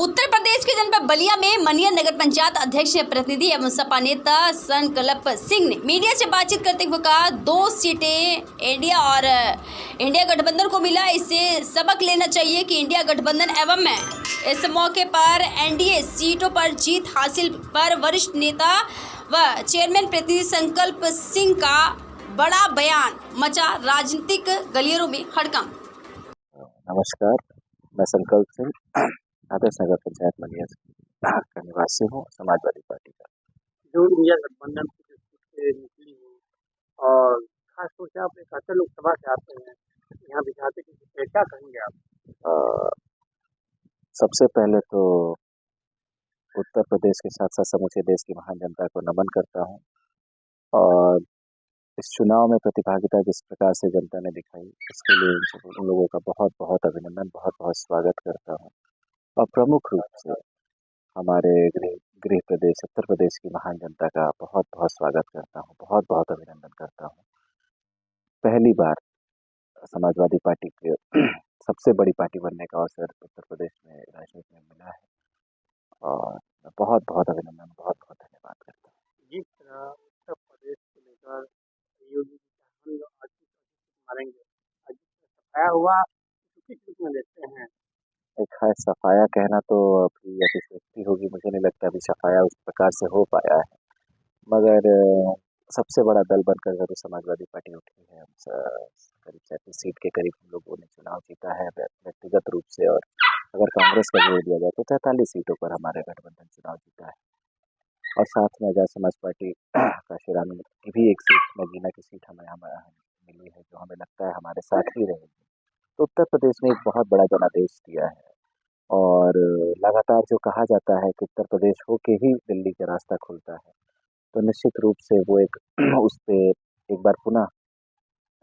उत्तर प्रदेश के जनपद बलिया में मनिया नगर पंचायत अध्यक्ष प्रतिनिधि एवं सपा नेता संकल्प सिंह ने मीडिया से बातचीत करते हुए कहा, 2 सीटें इंडिया गठबंधन को मिला, इससे सबक लेना चाहिए कि इंडिया गठबंधन एवं इस मौके पर एनडीए सीटों पर जीत हासिल पर वरिष्ठ नेता व चेयरमैन प्रतिनिधि संकल्प सिंह का बड़ा बयान मचा राजनीतिक गलियारों में हड़कंप। नमस्कार, मैं संकल्प सिंह आदर्श नगर पंचायत मनिया का निवासी हूँ, समाजवादी पार्टी का। जो इंडिया गठबंधन से निकली है और खास तौर से आप एक ऐसे लोकसभा से आते हैं, यहाँ बिठाते कि क्या कहेंगे आप? सबसे पहले तो उत्तर प्रदेश के साथ साथ समूचे देश की महान जनता को नमन करता हूँ और इस चुनाव में प्रतिभागिता जिस प्रकार से जनता ने दिखाई, इसके लिए उन लोगों का बहुत बहुत अभिनंदन, बहुत बहुत स्वागत करता हूँ। और प्रमुख रूप से हमारे गृह प्रदेश उत्तर प्रदेश की महान जनता का बहुत बहुत स्वागत करता हूँ, बहुत बहुत अभिनंदन करता हूँ। पहली बार समाजवादी पार्टी के सबसे बड़ी पार्टी बनने का अवसर उत्तर प्रदेश में राजनीति में मिला है और बहुत बहुत अभिनंदन, बहुत बहुत धन्यवाद करता हूँ। जिस तरह उत्तर प्रदेश को लेकर योगी जी आज मारेंगे, आज सफाया हुआ, किस रूप में देखते हैं? एक है सफाया कहना तो अभी अतिशयोक्ति होगी, मुझे नहीं लगता अभी सफाया उस प्रकार से हो पाया है, मगर सबसे बड़ा दल बनकर जरूर समाजवादी पार्टी उठी है। करीब 37 सीट के करीब हम लोगों ने चुनाव जीता है व्यक्तिगत रूप से, और अगर कांग्रेस का जोड़ दिया जाए तो 43 सीटों पर हमारे गठबंधन चुनाव जीता है। और साथ में आजाद समाज पार्टी का शिरानी की भी एक सीट, नगीना की सीट हमें मिली है, जो हमें लगता है हमारे साथ ही रहेगी। तो उत्तर प्रदेश ने एक बहुत बड़ा जनादेश दिया है और लगातार जो कहा जाता है कि उत्तर प्रदेश होके ही दिल्ली का रास्ता खुलता है, तो निश्चित रूप से वो एक उस पे एक बार पुनः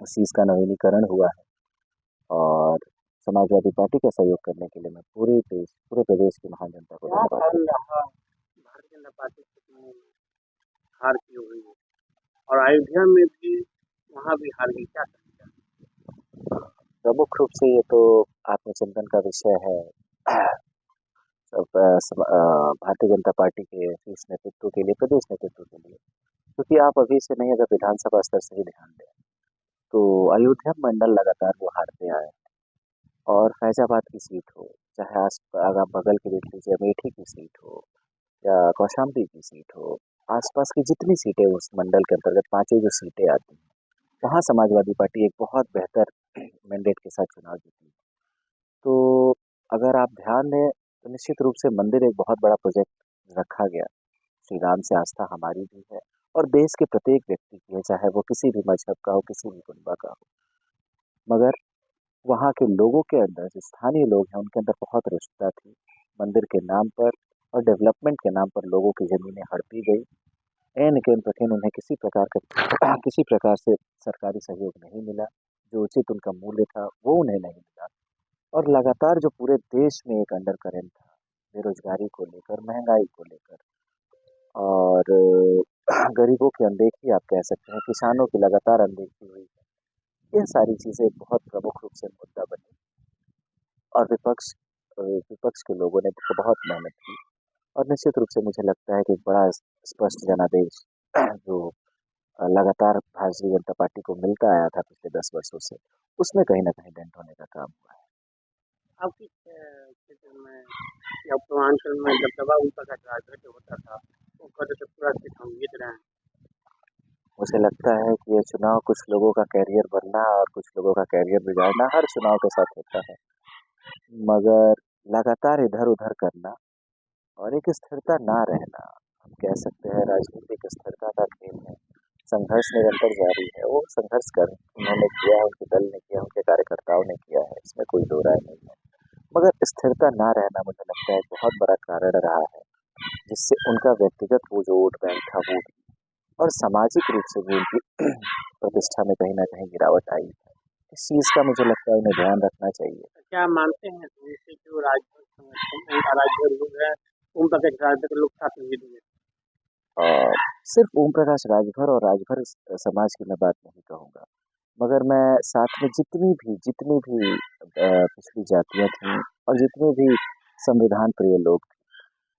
इस चीज़ का नवीनीकरण हुआ है। और समाजवादी पार्टी का सहयोग करने के लिए मैं पूरे प्रदेश की महान जनता को धन्यवाद करता हूँ। भारतीय जनता पार्टी हार की हुई है और अयोध्या में भी वहाँ भी हार गई, क्या करेंगे? प्रमुख रूप से ये तो आत्मचिंतन का विषय है भारतीय जनता पार्टी के शीर्ष नेतृत्व के लिए, प्रदेश नेतृत्व के लिए, क्योंकि आप अभी से नहीं, अगर विधानसभा स्तर से ही ध्यान दें तो अयोध्या मंडल लगातार वो हारते आए और फैजाबाद की सीट हो, चाहे आगा बगल के देख लीजिए अमेठी की सीट हो या कौशाम्बी की सीट हो, आसपास की जितनी सीटें उस मंडल के अंतर्गत 5 जो सीटें आती हैं, वहाँ समाजवादी पार्टी एक बहुत बेहतर मैंडेट के साथ चुनाव जीती। तो अगर आप ध्यान दें तो निश्चित रूप से मंदिर एक बहुत बड़ा प्रोजेक्ट रखा गया। श्री राम से आस्था हमारी भी है और देश के प्रत्येक व्यक्ति की है, चाहे वो किसी भी मजहब का हो, किसी भी गुणवा का हो। मगर वहाँ के लोगों के अंदर, जो स्थानीय लोग हैं, उनके अंदर बहुत रुचिता थी मंदिर के नाम पर और डेवलपमेंट के नाम पर लोगों की जमीनें हड़पी गई। एन केन प्रखिन उन्हें किसी प्रकार से सरकारी सहयोग नहीं मिला, जो उचित उनका मूल्य था वो उन्हें नहीं मिला। और लगातार जो पूरे देश में एक अंडर करेंट था बेरोजगारी को लेकर, महंगाई को लेकर और गरीबों की अनदेखी, आप कह सकते हैं किसानों की लगातार अनदेखी हुई है, ये सारी चीज़ें बहुत प्रमुख रूप से मुद्दा बनी और विपक्ष के लोगों ने बहुत मेहनत की और निश्चित रूप से मुझे लगता है कि एक बड़ा स्पष्ट जनादेश जो लगातार भारतीय जनता पार्टी को मिलता आया था पिछले 10 वर्षों से, उसमें कहीं ना कहीं डेंट होने का काम हुआ है। आपकी क्षेत्र में या पूर्वांचल में जब दबा उनका राजघाट होता था, वो कहते थे पूरा सीट हम जीत रहे हैं। मुझे लगता है कि ये चुनाव कुछ लोगों का कैरियर बनना और कुछ लोगों का कैरियर बिगाड़ना हर चुनाव के साथ होता है, मगर लगातार इधर उधर करना और एक स्थिरता ना रहना, हम कह सकते हैं राजनीतिक स्थिरता का खेल है। संघर्ष निरंतर जारी है, वो संघर्ष उन्होंने किया है, उनके दल ने किया, उनके कार्यकर्ताओं ने किया है, इसमें कोई दो राय नहीं है। मगर स्थिरता ना रहना मुझे लगता है बहुत बड़ा कारण रहा है, जिससे उनका व्यक्तिगत वो जो वोट बैंक था वो और सामाजिक रूप से भी उनकी प्रतिष्ठा में कहीं ना कहीं गिरावट आई है। इस चीज़ का मुझे लगता है उन्हें ध्यान रखना चाहिए। क्या मानते हैं जैसे जो राजभर है, ओम प्रकाश राजभर लोग साथ में भी सिर्फ ओम प्रकाश राजभर और राजभर समाज की मैं बात नहीं कहूँगा, मगर मैं साथ में जितनी भी पिछड़ी जातियाँ थीं और जितने भी संविधान प्रिय लोग थे।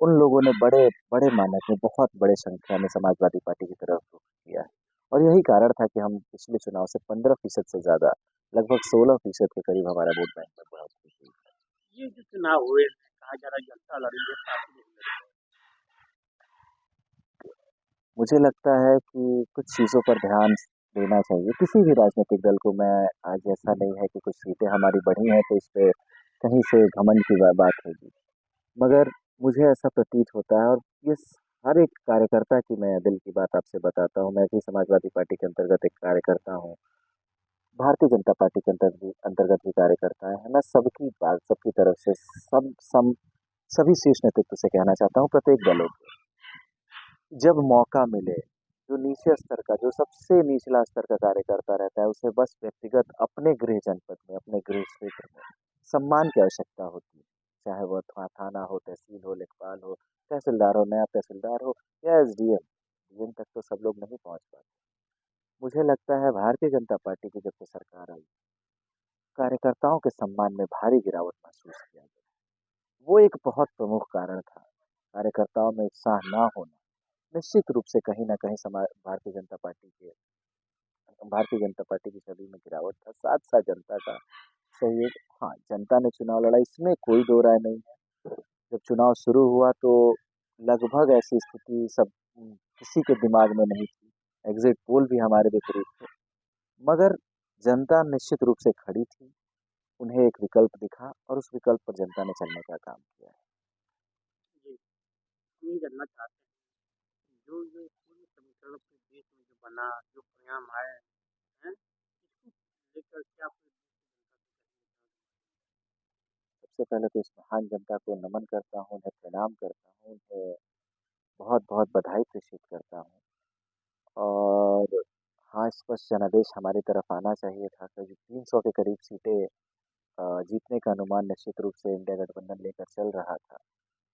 उन लोगों ने बड़े बड़े मानक में बहुत बड़े संख्या में समाजवादी पार्टी की तरफ रुख किया है। और यही कारण था कि हम पिछले चुनाव से 15% से ज़्यादा, लगभग 16% के करीब हमारा वोट बैंक में बढ़ोतरी हुई। ये जो चुनाव हुए हैं, कहा जा रहा है जनता लड़ी है, पार्टी नहीं लड़ी है। मुझे लगता है कि कुछ चीज़ों पर ध्यान देना चाहिए। किसी भी राजनीतिक दल को मैं आज ऐसा नहीं है कि कुछ सीटें हमारी बढ़ी हैं तो इस पे कहीं से घमंड की बात होगी। मगर मुझे ऐसा प्रतीत होता है और ये हर एक कार्यकर्ता की मैं दिल की बात आपसे बताता हूँ। मैं भी समाजवादी पार्टी के अंतर्गत एक कार्यकर्ता हूँ। भारतीय जनता पार्टी के अंतर्गत भी कार्यकर्ता है। मैं सबकी बात सबकी तरफ से सभी शीर्ष नेतृत्व से कहना चाहता हूँ, प्रत्येक दलों को जब मौका मिले, जो नीचे स्तर का, जो सबसे निचला स्तर का कार्यकर्ता रहता है, उसे बस व्यक्तिगत अपने गृह जनपद में, अपने गृह क्षेत्र में सम्मान की आवश्यकता होती है। चाहे वह थाना हो, तहसील हो, लेखपाल हो, तहसीलदार हो, नया तहसीलदार हो या एसडीएम, डीएम तक तो सब लोग नहीं पहुंच पाते। मुझे लगता है भारतीय जनता पार्टी की जब से सरकार आई, कार्यकर्ताओं के सम्मान में भारी गिरावट महसूस किया गया। वो एक बहुत प्रमुख कारण था। कार्यकर्ताओं में उत्साह ना होना निश्चित रूप से कहीं न कहीं भारतीय जनता पार्टी की छवि में गिरावट था। साथ-साथ जनता का सहयोग, हाँ, जनता ने चुनाव लड़ा, इसमें कोई दो राय नहीं है। जब चुनाव शुरू हुआ तो लगभग ऐसी स्थिति किसी के दिमाग में नहीं थी। एग्ज़िट पोल भी हमारे विपरीत थे। मगर जनता निश्चित रूप से खड़ी थी। उन्हें एक विकल्प दिखा और उस विकल्प पर जनता ने चलने का काम किया है। जी, हम ये जानना चाहते हैं, जो पूर्ण समीकरण अपने देश में जो बना, जो परिणाम आए हैं, इसको लेकर के आप सबसे पहले तो इस महान जनता को नमन करता हूँ, उन्हें प्रणाम करता हूँ, उन्हें बहुत-बहुत बधाई प्रेषित करता हूँ। और हाँ, स्पष्ट जनादेश हमारी तरफ आना चाहिए था, करीब 300 के करीब सीटें जीतने का अनुमान निश्चित रूप से इंडिया गठबंधन लेकर चल रहा था।